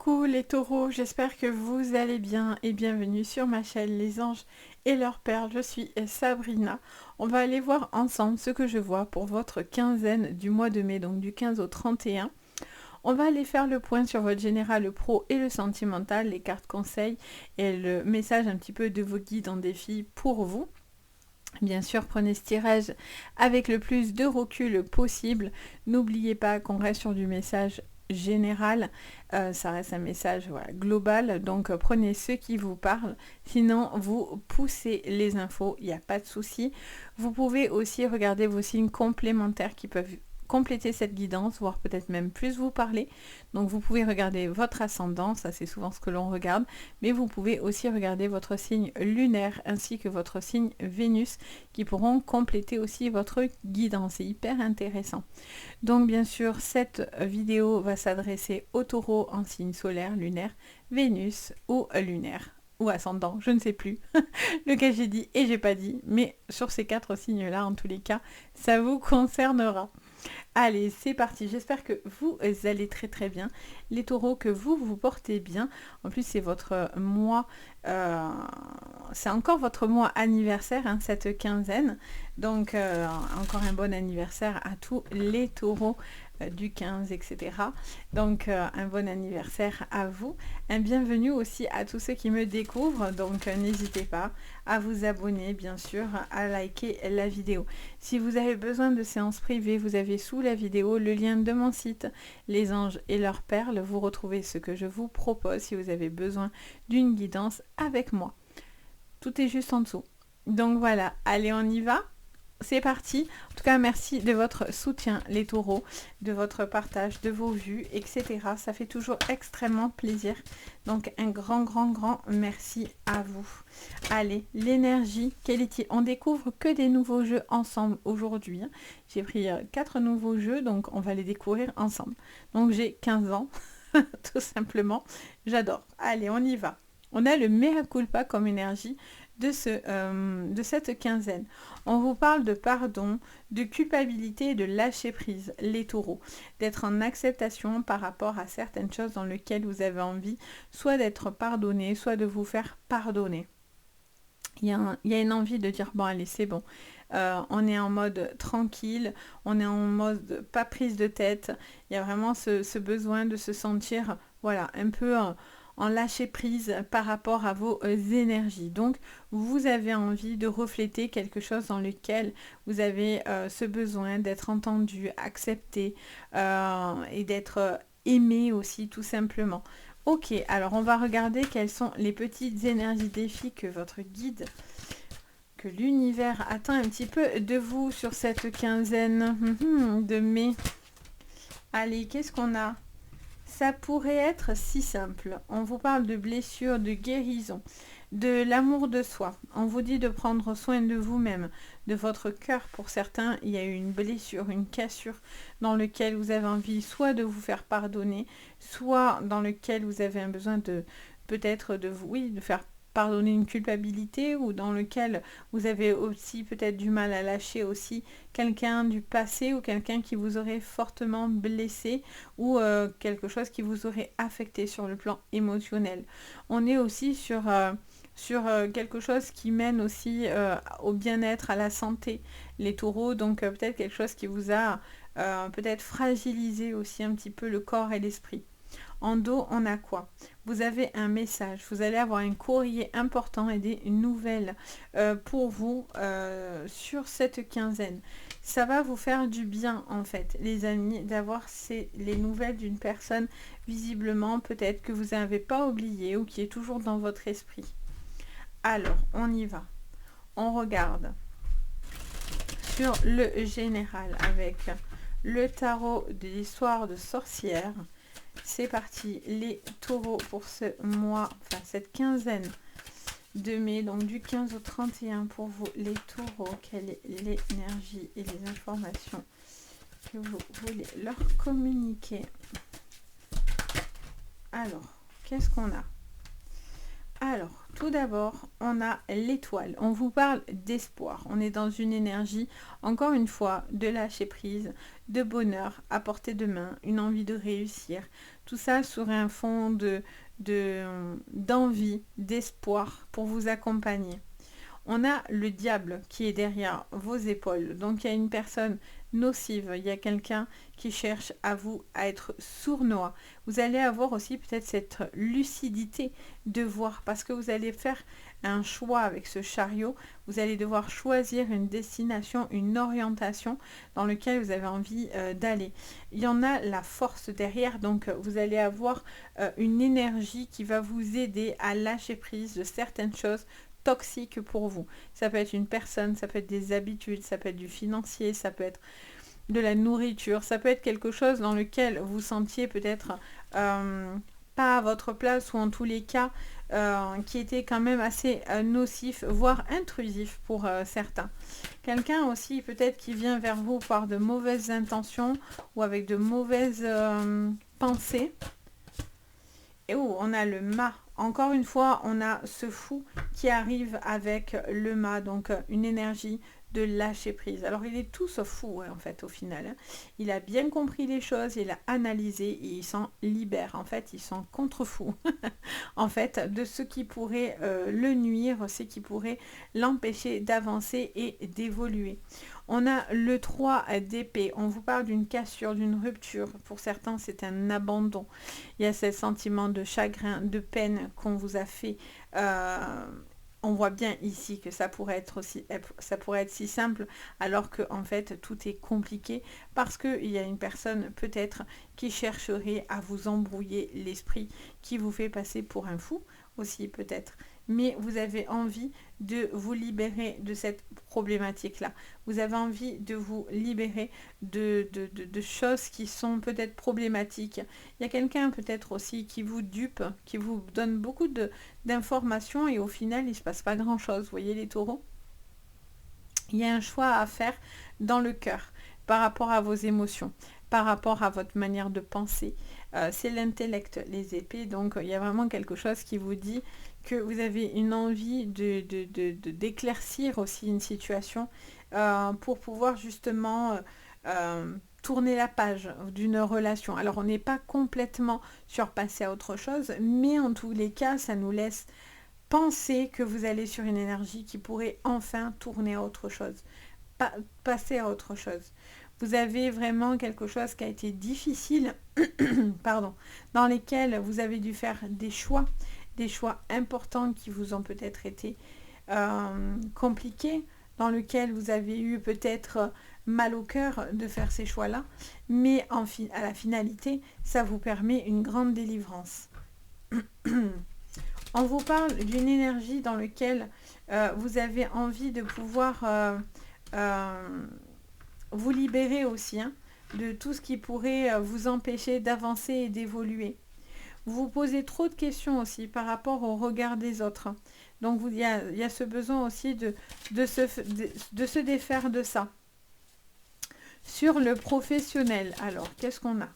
Coucou les taureaux, j'espère que vous allez bien et bienvenue sur ma chaîne Les Anges et leurs perles. Je suis Sabrina. On va aller voir ensemble ce que je vois pour votre quinzaine du mois de mai, donc du 15 au 31. On va aller faire le point sur votre général, le pro et le sentimental, les cartes conseils et le message un petit peu de vos guides en défi pour vous. Bien sûr, prenez ce tirage avec le plus de recul possible. N'oubliez pas qu'on reste sur du message général, ça reste un message global, donc prenez ce qui vous parle, sinon vous poussez les infos, il n'y a pas de souci. Vous pouvez aussi regarder vos signes complémentaires qui peuvent compléter cette guidance, voire peut-être même plus vous parler. Donc vous pouvez regarder votre ascendant, ça c'est souvent ce que l'on regarde, mais vous pouvez aussi regarder votre signe lunaire ainsi que votre signe Vénus qui pourront compléter aussi votre guidance. C'est hyper intéressant. Donc bien sûr, cette vidéo va s'adresser aux taureaux en signe solaire, lunaire, Vénus ou lunaire ou ascendant, je ne sais plus lequel j'ai dit et j'ai pas dit, mais sur ces 4 signes là en tous les cas, ça vous concernera. Allez, c'est parti. J'espère que vous allez très très bien. Les taureaux, que vous portez bien. En plus, c'est votre mois, c'est encore votre mois anniversaire, hein, cette quinzaine. Donc, encore un bon anniversaire à tous les taureaux du 15, etc. Donc, un bon anniversaire à vous. Un bienvenue aussi à tous ceux qui me découvrent. Donc, n'hésitez pas à vous abonner, bien sûr, à liker la vidéo. Si vous avez besoin de séances privées, vous avez sous la vidéo le lien de mon site Les Anges et leurs perles. Vous retrouvez ce que je vous propose si vous avez besoin d'une guidance avec moi. Tout est juste en dessous. Donc voilà, allez, on y va. C'est parti. En tout cas, merci de votre soutien, les taureaux, de votre partage, de vos vues, etc. Ça fait toujours extrêmement plaisir. Donc, un grand merci à vous. Allez, l'énergie, quel est-il? On découvre que des nouveaux jeux ensemble aujourd'hui. J'ai pris 4 nouveaux jeux, donc on va les découvrir ensemble. Donc, j'ai 15 ans, tout simplement. J'adore. Allez, on y va. On a le mea culpa comme énergie de cette quinzaine. On vous parle de pardon, de culpabilité et de lâcher prise, les taureaux. D'être en acceptation par rapport à certaines choses dans lesquelles vous avez envie, soit d'être pardonné, soit de vous faire pardonner. Il y a une envie de dire, bon allez, c'est bon. On est en mode tranquille, on est en mode pas prise de tête. Il y a vraiment ce besoin de se sentir, voilà, un peu en lâcher prise par rapport à vos énergies. Donc, vous avez envie de refléter quelque chose dans lequel vous avez ce besoin d'être entendu, accepté et d'être aimé aussi, tout simplement. Ok, alors on va regarder quelles sont les petites énergies défis que votre guide, que l'univers attend un petit peu de vous sur cette quinzaine de mai. Allez, qu'est-ce qu'on a? Ça pourrait être si simple. On vous parle de blessures, de guérison, de l'amour de soi. On vous dit de prendre soin de vous-même, de votre cœur. Pour certains, il y a eu une blessure, une cassure dans lequel vous avez envie soit de vous faire pardonner, soit dans lequel vous avez un besoin de peut-être de vous, oui, de faire pardonner une culpabilité, ou dans lequel vous avez aussi peut-être du mal à lâcher aussi quelqu'un du passé ou quelqu'un qui vous aurait fortement blessé ou quelque chose qui vous aurait affecté sur le plan émotionnel. On est aussi sur quelque chose qui mène aussi au bien-être, à la santé, les taureaux, donc peut-être quelque chose qui vous a peut-être fragilisé aussi un petit peu le corps et l'esprit. En dos, on a quoi? Vous avez un message, vous allez avoir un courrier important et des nouvelles pour vous sur cette quinzaine. Ça va vous faire du bien en fait, les amis, d'avoir les nouvelles d'une personne visiblement peut-être que vous n'avez pas oublié ou qui est toujours dans votre esprit. Alors, on y va. On regarde sur le général avec le tarot de l'histoire de sorcière. C'est parti, les taureaux, pour ce mois, enfin cette quinzaine de mai, donc du 15 au 31 pour vous, les taureaux. Quelle est l'énergie et les informations que vous voulez leur communiquer? Alors, qu'est-ce qu'on a? Alors, tout d'abord, on a l'étoile. On vous parle d'espoir. On est dans une énergie, encore une fois, de lâcher prise, de bonheur à portée de main, une envie de réussir. Tout ça sur un fond d'envie, d'espoir pour vous accompagner. On a le diable qui est derrière vos épaules. Donc il y a une personne nocive, il y a quelqu'un qui cherche à être sournois. Vous allez avoir aussi peut-être cette lucidité de voir, parce que vous allez faire un choix avec ce chariot. Vous allez devoir choisir une destination, une orientation dans laquelle vous avez envie d'aller. Il y en a la force derrière, donc vous allez avoir une énergie qui va vous aider à lâcher prise de certaines choses toxique pour vous. Ça peut être une personne, ça peut être des habitudes, ça peut être du financier, ça peut être de la nourriture, ça peut être quelque chose dans lequel vous sentiez peut-être pas à votre place, ou en tous les cas qui était quand même assez nocif, voire intrusif pour certains. Quelqu'un aussi peut-être qui vient vers vous par de mauvaises intentions ou avec de mauvaises pensées. Et où on a le mât. Encore une fois, on a ce fou qui arrive avec le mât, donc une énergie de lâcher prise. Alors il est tout sauf fou en fait au final. Hein. Il a bien compris les choses, il a analysé et il s'en libère. En fait, il s'en contrefou en fait de ce qui pourrait le nuire, ce qui pourrait l'empêcher d'avancer et d'évoluer. On a le 3 d'épée. On vous parle d'une cassure, d'une rupture. Pour certains, c'est un abandon. Il y a ce sentiment de chagrin, de peine qu'on vous a fait. On voit bien ici que ça pourrait être si simple, alors que en fait tout est compliqué, parce qu'il y a une personne peut-être qui chercherait à vous embrouiller l'esprit, qui vous fait passer pour un fou aussi peut-être. Mais vous avez envie de vous libérer de cette problématique-là. Vous avez envie de vous libérer de choses qui sont peut-être problématiques. Il y a quelqu'un peut-être aussi qui vous dupe, qui vous donne beaucoup d'informations et au final, il ne se passe pas grand-chose. Vous voyez les taureaux ? Il y a un choix à faire dans le cœur par rapport à vos émotions, par rapport à votre manière de penser. C'est l'intellect, les épées. Donc, il y a vraiment quelque chose qui vous dit que vous avez une envie d'éclaircir aussi une situation pour pouvoir justement tourner la page d'une relation. Alors, on n'est pas complètement surpassé à autre chose, mais en tous les cas, ça nous laisse penser que vous allez sur une énergie qui pourrait enfin tourner à autre chose, passer à autre chose. Vous avez vraiment quelque chose qui a été difficile, pardon, dans lesquels vous avez dû faire des choix importants qui vous ont peut-être été compliqués, dans lesquels vous avez eu peut-être mal au cœur de faire ces choix-là, mais à la finalité, ça vous permet une grande délivrance. On vous parle d'une énergie dans laquelle vous avez envie de pouvoir vous libérer aussi de tout ce qui pourrait vous empêcher d'avancer et d'évoluer. Vous vous posez trop de questions aussi par rapport au regard des autres. Donc il y a ce besoin aussi de se défaire de ça. Sur le professionnel, alors qu'est-ce qu'on a ?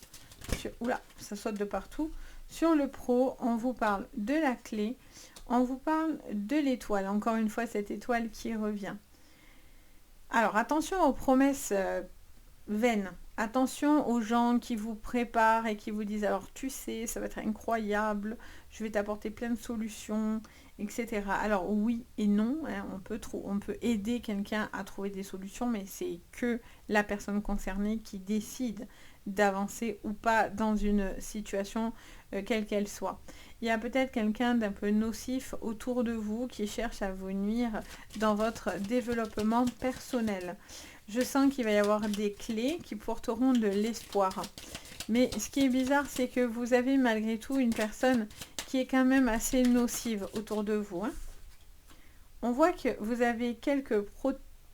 Oula, ça saute de partout. Sur le pro, on vous parle de la clé, on vous parle de l'étoile. Encore une fois, cette étoile qui revient. Alors, attention aux promesses vaines. Attention aux gens qui vous préparent et qui vous disent « Alors, tu sais, ça va être incroyable, je vais t'apporter plein de solutions, etc. » Alors, oui et non, on peut aider quelqu'un à trouver des solutions, mais c'est que la personne concernée qui décide d'avancer ou pas dans une situation quelle qu'elle soit. Il y a peut-être quelqu'un d'un peu nocif autour de vous qui cherche à vous nuire dans votre développement personnel. Je sens qu'il va y avoir des clés qui porteront de l'espoir. Mais ce qui est bizarre, c'est que vous avez malgré tout une personne qui est quand même assez nocive autour de vous. On voit que vous avez quelques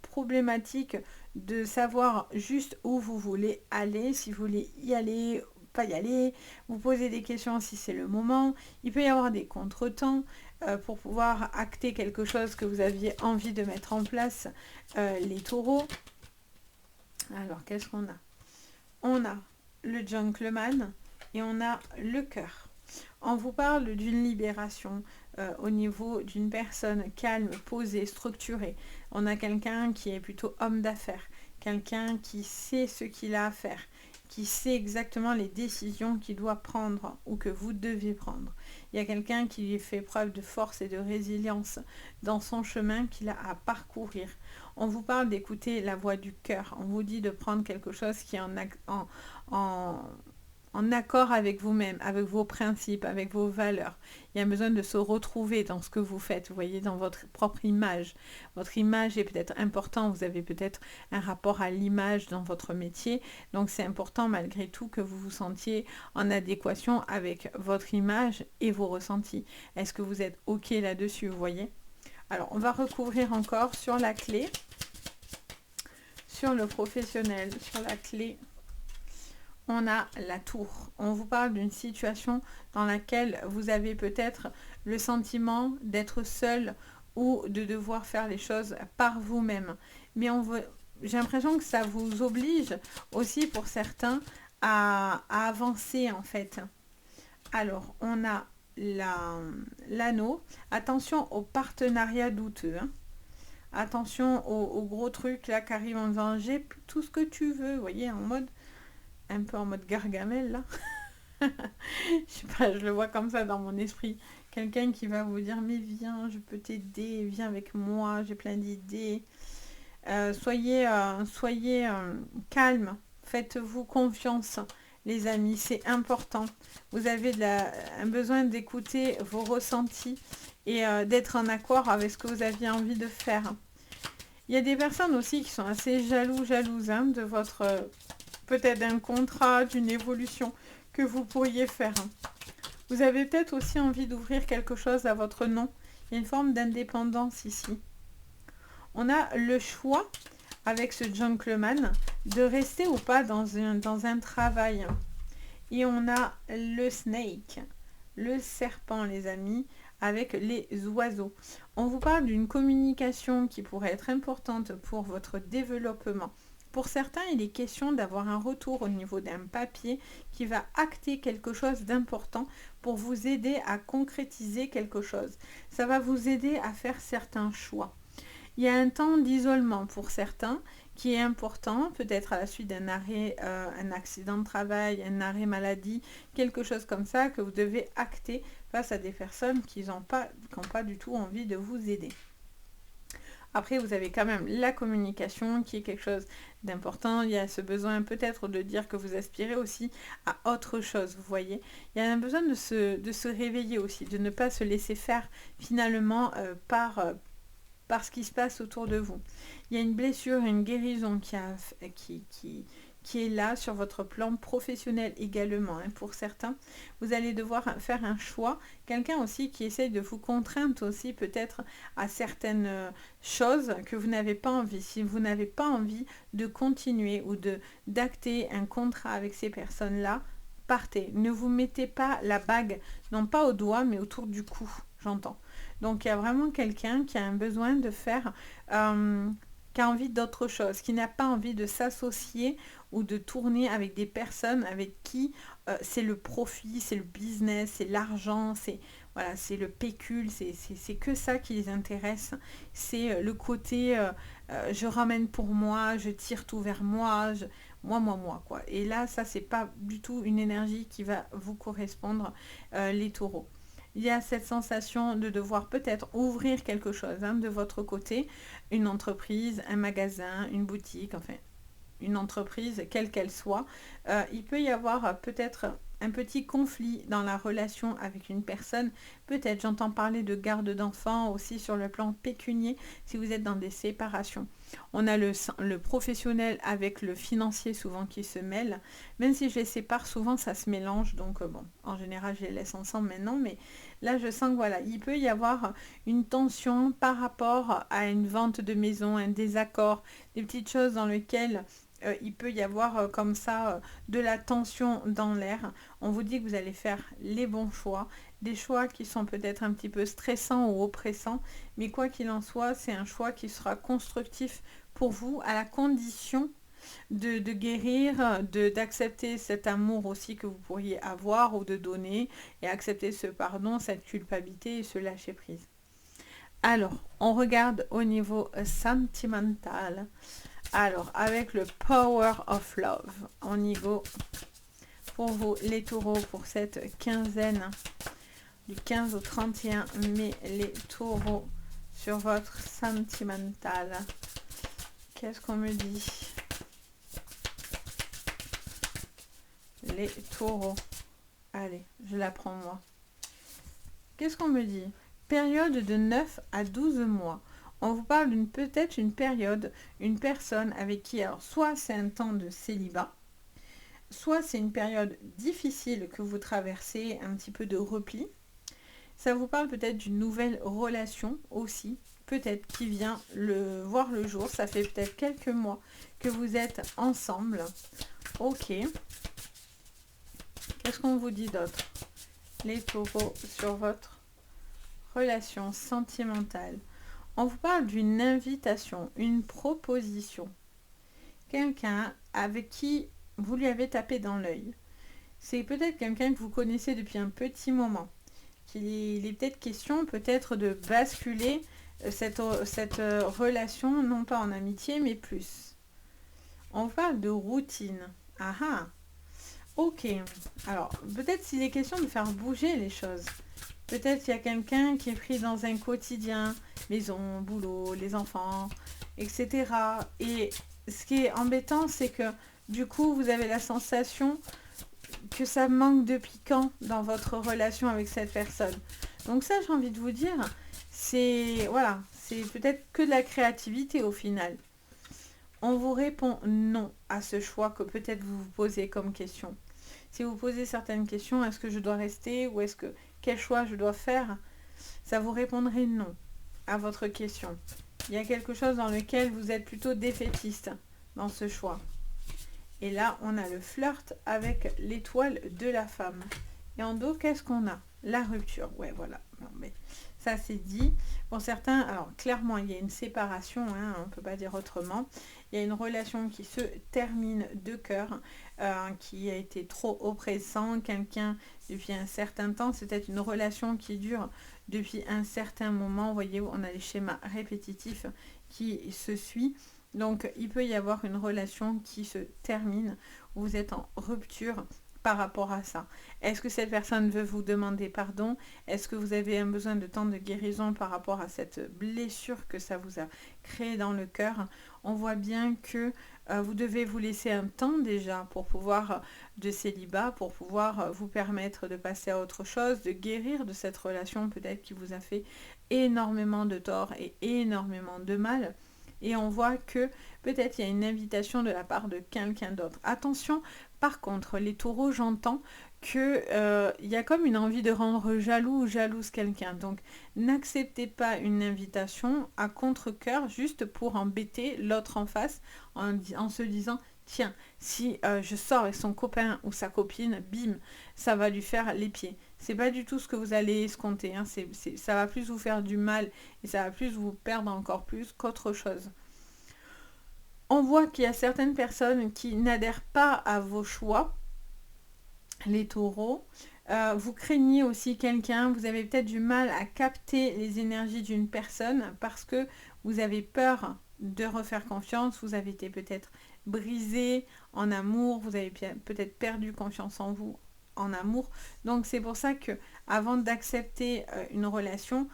problématiques de savoir juste où vous voulez aller, si vous voulez y aller, pas y aller, vous posez des questions si c'est le moment. Il peut y avoir des contretemps pour pouvoir acter quelque chose que vous aviez envie de mettre en place, les taureaux. Alors, qu'est-ce qu'on a ? On a le gentleman et on a le cœur. On vous parle d'une libération au niveau d'une personne calme, posée, structurée. On a quelqu'un qui est plutôt homme d'affaires, quelqu'un qui sait ce qu'il a à faire, qui sait exactement les décisions qu'il doit prendre ou que vous devez prendre. Il y a quelqu'un qui fait preuve de force et de résilience dans son chemin qu'il a à parcourir. On vous parle d'écouter la voix du cœur. On vous dit de prendre quelque chose qui est en accord avec vous-même, avec vos principes, avec vos valeurs. Il y a besoin de se retrouver dans ce que vous faites, vous voyez, dans votre propre image. Votre image est peut-être importante, vous avez peut-être un rapport à l'image dans votre métier, donc c'est important malgré tout que vous vous sentiez en adéquation avec votre image et vos ressentis. Est-ce que vous êtes OK là-dessus, vous voyez? Alors, on va recouvrir encore sur la clé, sur le professionnel, sur la clé. On a la tour. On vous parle d'une situation dans laquelle vous avez peut-être le sentiment d'être seul ou de devoir faire les choses par vous-même. Mais j'ai l'impression que ça vous oblige aussi pour certains à avancer en fait. Alors, on a l'anneau. Attention aux partenariats douteux. Hein. Attention aux gros trucs là qui arrivent en disant j'ai tout ce que tu veux. Vous voyez, un peu en mode Gargamel là. Je sais pas, je le vois comme ça dans mon esprit. Quelqu'un qui va vous dire mais viens, je peux t'aider, viens avec moi, j'ai plein d'idées. Soyez calme, faites-vous confiance les amis, c'est important. Vous avez un besoin d'écouter vos ressentis et d'être en accord avec ce que vous aviez envie de faire. Il y a des personnes aussi qui sont assez jalouses hein, de votre peut-être d'un contrat, d'une évolution que vous pourriez faire. Vous avez peut-être aussi envie d'ouvrir quelque chose à votre nom. Il y a une forme d'indépendance ici. On a le choix, avec ce gentleman, de rester ou pas dans un travail. Et on a le snake, le serpent, les amis, avec les oiseaux. On vous parle d'une communication qui pourrait être importante pour votre développement. Pour certains, il est question d'avoir un retour au niveau d'un papier qui va acter quelque chose d'important pour vous aider à concrétiser quelque chose. Ça va vous aider à faire certains choix. Il y a un temps d'isolement pour certains qui est important, peut-être à la suite d'un arrêt, un accident de travail, un arrêt maladie, quelque chose comme ça que vous devez acter face à des personnes qui n'ont pas du tout envie de vous aider. Après, vous avez quand même la communication qui est quelque chose d'important. Il y a ce besoin peut-être de dire que vous aspirez aussi à autre chose, vous voyez. Il y a un besoin de se réveiller aussi, de ne pas se laisser faire finalement par ce qui se passe autour de vous. Il y a une blessure, une guérison qui est là sur votre plan professionnel également. Hein, pour certains, vous allez devoir faire un choix. Quelqu'un aussi qui essaye de vous contraindre aussi peut-être à certaines choses que vous n'avez pas envie. Si vous n'avez pas envie de continuer ou d'acter un contrat avec ces personnes-là, partez. Ne vous mettez pas la bague, non pas au doigt, mais autour du cou, j'entends. Donc il y a vraiment quelqu'un qui a un besoin de faire... qui a envie d'autre chose, qui n'a pas envie de s'associer ou de tourner avec des personnes avec qui c'est le profit, c'est le business, c'est l'argent, c'est voilà, c'est le pécule, c'est que ça qui les intéresse. C'est le côté je ramène pour moi, je tire tout vers moi, moi, quoi. Et là, ça, c'est pas du tout une énergie qui va vous correspondre, les taureaux. Il y a cette sensation de devoir peut-être ouvrir quelque chose hein, de votre côté, une entreprise, un magasin, une boutique, enfin une entreprise, quelle qu'elle soit. Il peut y avoir peut-être un petit conflit dans la relation avec une personne. Peut-être, j'entends parler de garde d'enfants aussi sur le plan pécunier, si vous êtes dans des séparations. On a le professionnel avec le financier souvent qui se mêlent. Même si je les sépare, souvent ça se mélange. Donc bon, en général, je les laisse ensemble maintenant. Mais là, je sens que voilà, il peut y avoir une tension par rapport à une vente de maison, un désaccord, des petites choses dans lesquelles il peut y avoir comme ça de la tension dans l'air. On vous dit que vous allez faire les bons choix, des choix qui sont peut-être un petit peu stressants ou oppressants, mais quoi qu'il en soit, c'est un choix qui sera constructif pour vous à la condition de guérir, d'accepter cet amour aussi que vous pourriez avoir ou de donner et accepter ce pardon, cette culpabilité et ce lâcher prise. Alors, on regarde au niveau sentimental. Alors, avec le Power of Love, on y go pour vous les taureaux pour cette quinzaine du 15 au 31 mai, les taureaux sur votre sentimental. Qu'est-ce qu'on me dit? Les taureaux. Allez, je la prends moi. Qu'est-ce qu'on me dit? Période de 9 à 12 mois. On vous parle d'une peut-être une période, une personne avec qui, alors soit c'est un temps de célibat, soit c'est une période difficile que vous traversez, un petit peu de repli. Ça vous parle peut-être d'une nouvelle relation aussi, peut-être qui vient voir le jour. Ça fait peut-être quelques mois que vous êtes ensemble. Ok. Qu'est-ce qu'on vous dit d'autre? Les taureaux sur votre relation sentimentale. On vous parle d'une invitation, une proposition. Quelqu'un avec qui vous lui avez tapé dans l'œil. C'est peut-être quelqu'un que vous connaissez depuis un petit moment. Il est peut-être question peut-être de basculer cette relation, non pas en amitié, mais plus. On parle de routine. Ah ah. Ok. Alors, peut-être s'il est question de faire bouger les choses. Peut-être qu'il y a quelqu'un qui est pris dans un quotidien, maison, boulot, les enfants, etc. Et ce qui est embêtant, c'est que du coup, vous avez la sensation que ça manque de piquant dans votre relation avec cette personne. Donc ça, j'ai envie de vous dire, c'est voilà, c'est peut-être que de la créativité au final. On vous répond non à ce choix que peut-être vous vous posez comme question. Si vous posez certaines questions, est-ce que je dois rester ou est-ce que quel choix je dois faire, ça vous répondrait non à votre question. Il y a quelque chose dans lequel vous êtes plutôt défaitiste dans ce choix. Et là, on a le flirt avec l'étoile de la femme. Et en dos, qu'est-ce qu'on a? La rupture. Ouais, voilà. Non, mais ça, c'est dit. Pour certains, alors clairement, il y a une séparation, hein, on ne peut pas dire autrement. Il y a une relation qui se termine de cœur, qui a été trop oppressant. Quelqu'un, depuis un certain temps, c'est peut-être une relation qui dure depuis un certain moment. Vous voyez, on a les schémas répétitifs qui se suivent. Donc, il peut y avoir une relation qui se termine, où vous êtes en rupture par rapport à ça. Est-ce que cette personne veut vous demander pardon? Est-ce que vous avez un besoin de temps de guérison par rapport à cette blessure que ça vous a créé dans le cœur? On voit bien que vous devez vous laisser un temps déjà pour pouvoir de célibat, pour pouvoir vous permettre de passer à autre chose, de guérir de cette relation peut-être qui vous a fait énormément de tort et énormément de mal. Et on voit que peut-être il y a une invitation de la part de quelqu'un d'autre. Attention, par contre, les taureaux, j'entends qu'il y a comme une envie de rendre jaloux ou jalouse quelqu'un. Donc, n'acceptez pas une invitation à contre-cœur juste pour embêter l'autre en face en se disant tiens, si je sors avec son copain ou sa copine, bim, ça va lui faire les pieds. C'est pas du tout ce que vous allez escompter. Hein. Ça va plus vous faire du mal et ça va plus vous perdre encore plus qu'autre chose. On voit qu'il y a certaines personnes qui n'adhèrent pas à vos choix, les taureaux. Vous craignez aussi quelqu'un, vous avez peut-être du mal à capter les énergies d'une personne parce que vous avez peur de refaire confiance, vous avez été peut-être brisé en amour, vous avez peut-être perdu confiance en vous en amour. Donc c'est pour ça que avant d'accepter une relation,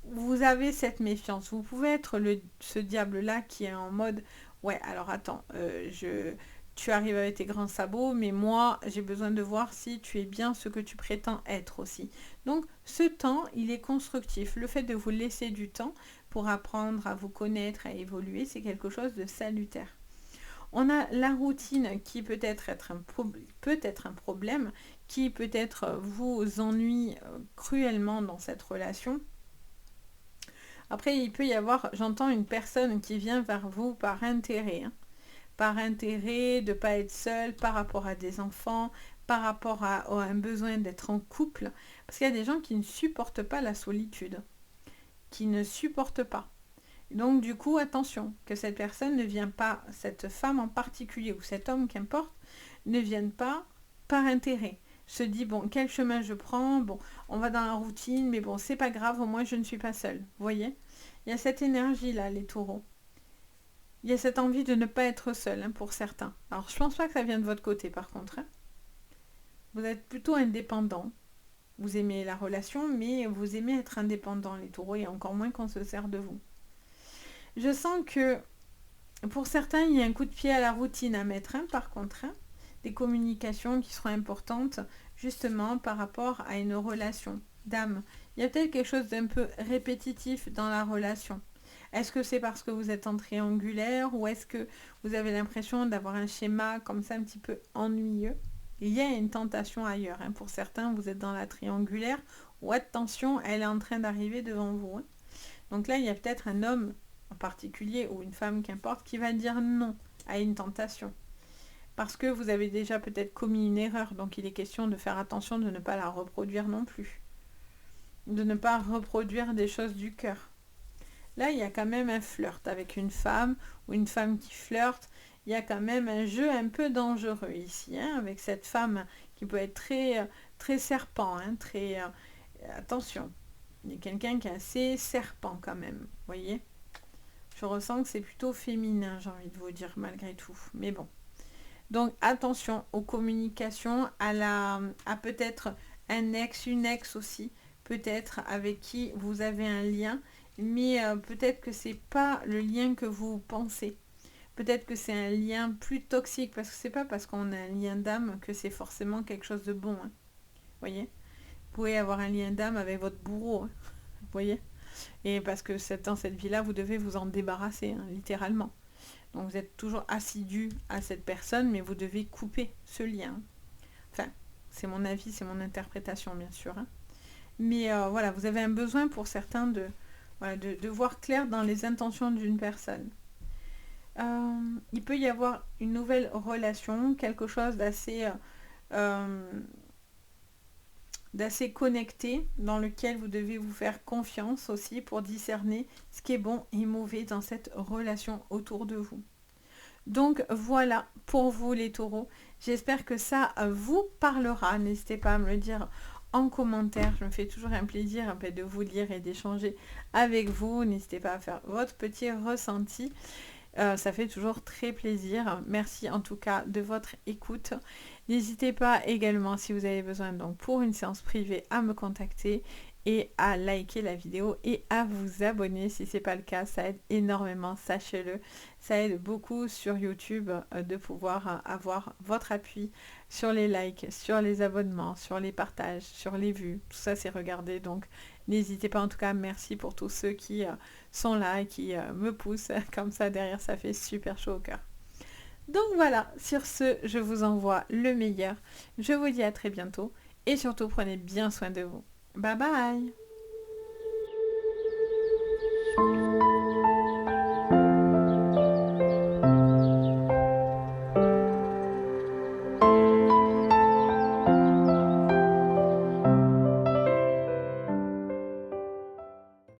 vous avez cette méfiance. Vous pouvez être ce diable-là qui est en mode ouais, alors attends, tu arrives avec tes grands sabots, mais moi, j'ai besoin de voir si tu es bien ce que tu prétends être aussi. Donc, ce temps, il est constructif. Le fait de vous laisser du temps pour apprendre à vous connaître, à évoluer, c'est quelque chose de salutaire. On a la routine qui peut être un problème, qui peut-être vous ennuie cruellement dans cette relation. Après, il peut y avoir, j'entends une personne qui vient vers vous par intérêt. Hein. Par intérêt de ne pas être seul, par rapport à des enfants, par rapport à un besoin d'être en couple. Parce qu'il y a des gens qui ne supportent pas la solitude. Qui ne supportent pas. Donc du coup, attention, que cette personne ne vient pas, cette femme en particulier, ou cet homme, qu'importe, ne vienne pas par intérêt. Se dit, bon, quel chemin je prends, bon, on va dans la routine, mais bon, c'est pas grave, au moins je ne suis pas seule. Vous voyez? Il y a cette énergie-là, les taureaux. Il y a cette envie de ne pas être seul, hein, pour certains. Alors, je pense pas que ça vient de votre côté, par contre. Hein. Vous êtes plutôt indépendant. Vous aimez la relation, mais vous aimez être indépendant, les taureaux, et encore moins qu'on se sert de vous. Je sens que, pour certains, il y a un coup de pied à la routine à mettre, hein, par contre. Hein. Des communications qui seront importantes, justement, par rapport à une relation d'âme. Il y a peut-être quelque chose d'un peu répétitif dans la relation. Est-ce que c'est parce que vous êtes en triangulaire ou est-ce que vous avez l'impression d'avoir un schéma comme ça un petit peu ennuyeux? Il y a une tentation ailleurs. Hein. Pour certains, vous êtes dans la triangulaire ou attention, elle est en train d'arriver devant vous. Hein. Donc là, il y a peut-être un homme en particulier ou une femme, qu'importe, qui va dire non à une tentation. Parce que vous avez déjà peut-être commis une erreur. Donc il est question de faire attention de ne pas la reproduire non plus. De ne pas reproduire des choses du cœur. Là, il y a quand même un flirt avec une femme ou une femme qui flirte. Il y a quand même un jeu un peu dangereux ici, hein, avec cette femme qui peut être très, très serpent, hein, très... attention, il y a quelqu'un qui est assez serpent quand même, vous voyez. Je ressens que c'est plutôt féminin, j'ai envie de vous dire, malgré tout. Mais bon. Donc, attention aux communications, à peut-être un ex, une ex aussi, peut-être avec qui vous avez un lien, mais peut-être que c'est pas le lien que vous pensez. Peut-être que c'est un lien plus toxique, parce que c'est pas parce qu'on a un lien d'âme que c'est forcément quelque chose de bon. Hein. Vous voyez? Vous pouvez avoir un lien d'âme avec votre bourreau. Hein. Vous voyez? Et parce que dans cette vie-là, vous devez vous en débarrasser, hein, littéralement. Donc vous êtes toujours assidu à cette personne, mais vous devez couper ce lien. Enfin, c'est mon avis, c'est mon interprétation, bien sûr. Hein. Mais voilà, vous avez un besoin pour certains de voir clair dans les intentions d'une personne. Il peut y avoir une nouvelle relation, quelque chose d'assez connecté, dans lequel vous devez vous faire confiance aussi pour discerner ce qui est bon et mauvais dans cette relation autour de vous. Donc voilà pour vous les taureaux. J'espère que ça vous parlera. N'hésitez pas à me le dire en commentaire. Je me fais toujours un plaisir de vous lire et d'échanger avec vous. N'hésitez pas à faire votre petit ressenti. Ça fait toujours très plaisir. Merci en tout cas de votre écoute. N'hésitez pas également, si vous avez besoin, donc pour une séance privée, à me contacter et à liker la vidéo et à vous abonner. Si ce n'est pas le cas, ça aide énormément, sachez-le. Ça aide beaucoup sur YouTube de pouvoir avoir votre appui sur les likes, sur les abonnements, sur les partages, sur les vues. Tout ça, c'est regardé. Donc, n'hésitez pas. En tout cas, merci pour tous ceux qui sont là et qui me poussent. Comme ça, derrière, ça fait super chaud au cœur. Donc voilà, sur ce, je vous envoie le meilleur. Je vous dis à très bientôt et surtout prenez bien soin de vous. Bye bye!